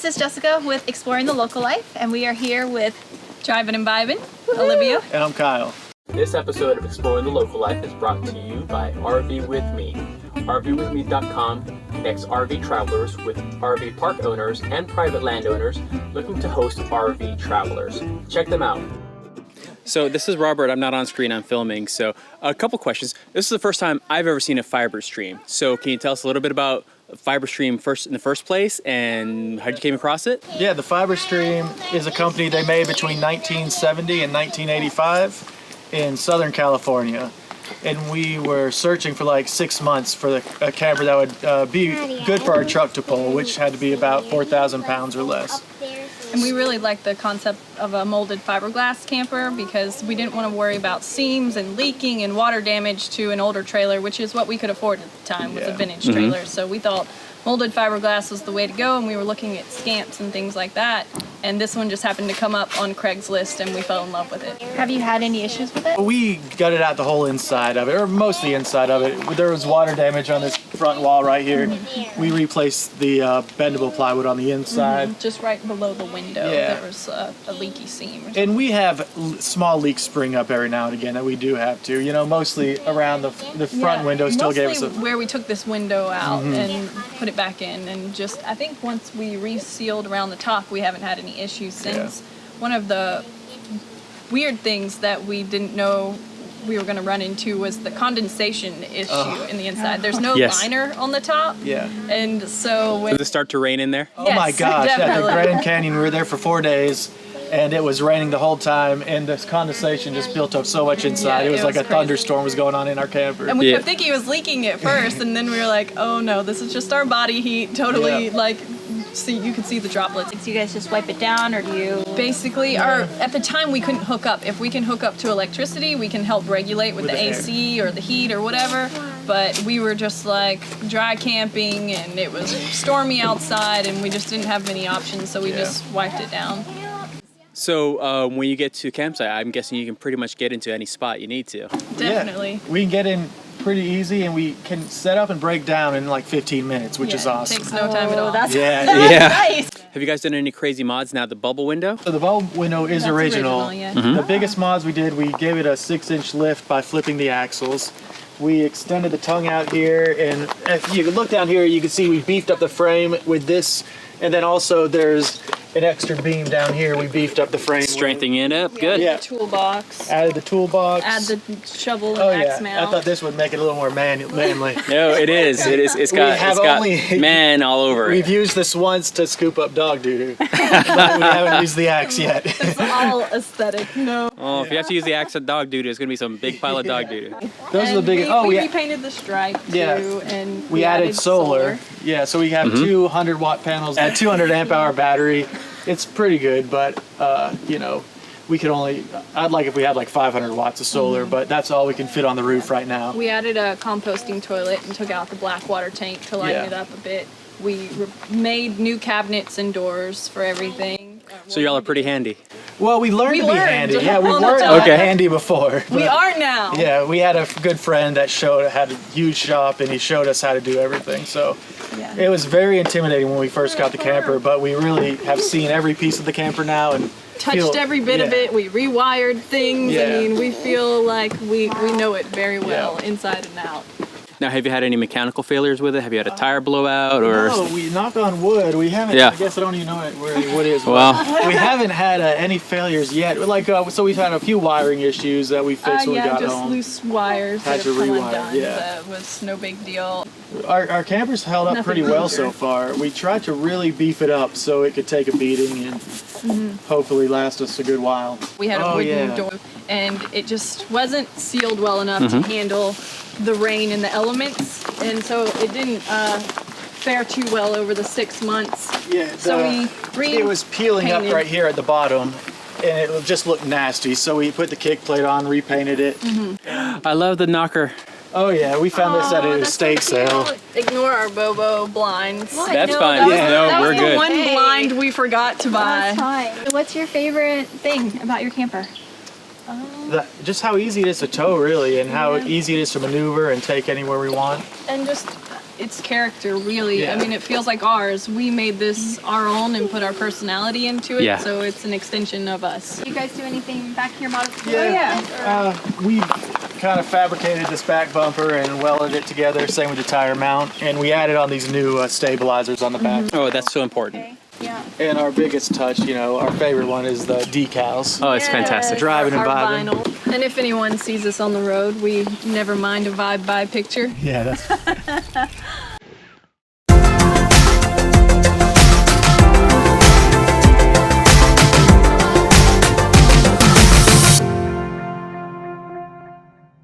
is Jessica with Exploring the Local Life, and we are here with Drivin and Vibin, Olivia. And I'm Kyle. This episode of Exploring the Local Life is brought to you by RV With Me. RVwithme.com connects RV travelers with RV park owners and private landowners looking to host RV travelers. Check them out. So this is Robert. I'm not on screen, I'm filming. So a couple questions. This is the first time I've ever seen a fiber stream. So can you tell us a little bit about fiber stream in the first place and how you came across it? Yeah, the Fiber Stream is a company they made between 1970 and 1985 in Southern California. And we were searching for like 6 months for a camper that would be good for our truck to pull, which had to be about 4,000 pounds or less. And we really liked the concept of a molded fiberglass camper because we didn't want to worry about seams and leaking and water damage to an older trailer, which is what we could afford at the time, was a vintage trailer. So we thought molded fiberglass was the way to go, and we were looking at scamps and things like that. And this one just happened to come up on Craigslist, and we fell in love with it. Have you had any issues with it? We gutted out the whole inside of it, or most the inside of it. There was water damage on this front wall right here. We replaced the bendable plywood on the inside. Just right below the window, there was a leaky seam. And we have small leaks spring up every now and again that we do have to. You know, mostly around the front window still gave us where we took this window out and put it back in, and just I think once we resealed around the top, we haven't had any issues since. One of the weird things that we didn't know we were going to run into was the condensation issue in the inside. There's no liner on the top. And so when... Does it start to rain in there? Oh my gosh, at the Grand Canyon, we were there for 4 days, and it was raining the whole time, and this condensation just built up so much inside. It was like a thunderstorm was going on in our camper. And we kept thinking it was leaking at first, and then we were like, oh no, this is just our body heat, totally like... See, you can see the droplets. Do you guys just wipe it down, or do you? Basically, at the time we couldn't hook up. If we can hook up to electricity, we can help regulate with the AC or the heat or whatever. But we were just like dry camping, and it was stormy outside, and we just didn't have many options, so we just wiped it down. So when you get to campsite, I'm guessing you can pretty much get into any spot you need to. Definitely. We can get in pretty easy, and we can set up and break down in like 15 minutes, which is awesome. It takes no time at all. That's nice. Have you guys done any crazy mods now? The bubble window? So the bubble window is original. Yeah. The biggest mods we did, we gave it a 6-inch lift by flipping the axles. We extended the tongue out here, and if you look down here, you can see we beefed up the frame with this, and then also there's an extra beam down here. We beefed up the frame. Strengthening it up, good. The toolbox. Added the toolbox. Add the shovel and axe mount. I thought this would make it a little more manly. No, it is. It's got man all over it. We've used this once to scoop up dog doo-doo, but we haven't used the axe yet. It's all aesthetic. No. Oh, if you have to use the axe of dog doo-doo, it's going to be some big pile of dog doo-doo. Those are the biggest. We repainted the stripe too, and we added solar. Yeah, so we have 200 watt panels and 200 amp hour battery. It's pretty good, but you know, we could only, I'd like if we had like 500 watts of solar, but that's all we can fit on the roof right now. We added a composting toilet and took out the black water tank to lighten it up a bit. We made new cabinets and doors for everything. So y'all are pretty handy. Well, we learned to be handy. Yeah, we weren't handy before. We are now. Yeah, we had a good friend that had a huge shop, and he showed us how to do everything. So it was very intimidating when we first got the camper, but we really have seen every piece of the camper now and touched every bit of it. We rewired things. I mean, we feel like we know it very well inside and out. Now, have you had any mechanical failures with it? Have you had a tire blowout or? No, we knock on wood. We haven't. I guess I don't even know where wood is. Well, we haven't had any failures yet. Like, so we've had a few wiring issues that we fixed when we got home. Loose wires. Had to rewire. That was no big deal. Our camper's held up pretty well so far. We tried to really beef it up so it could take a beating and hopefully last us a good while. We had a wooden door, and it just wasn't sealed well enough to handle the rain and the elements, and so it didn't fare too well over the 6 months. So it was peeling up right here at the bottom, and it just looked nasty. So we put the kick plate on, repainted it. I love the knocker. Oh yeah, we found this at a estate sale. Ignore our Bobo blinds. That's fine. That we're was good. The one blind we forgot to buy. That's fine. What's your favorite thing about your camper? Just how easy it is to tow, really, and how easy it is to maneuver and take anywhere we want. And just its character, really. Yeah. I mean, it feels like ours. We made this our own and put our personality into it, Yeah. so it's an extension of us. Do you guys do anything back here modification? Yeah. We kind of fabricated this back bumper and welded it together, same with the tire mount, and we added on these new stabilizers on the back. Oh, that's so important. Okay. Yeah. And our biggest touch, you know, our favorite one is the decals. Oh, it's fantastic. Drivin and Our Vibin. vinyl. And if anyone sees us on the road, we never mind a vibe by picture. Yeah, that's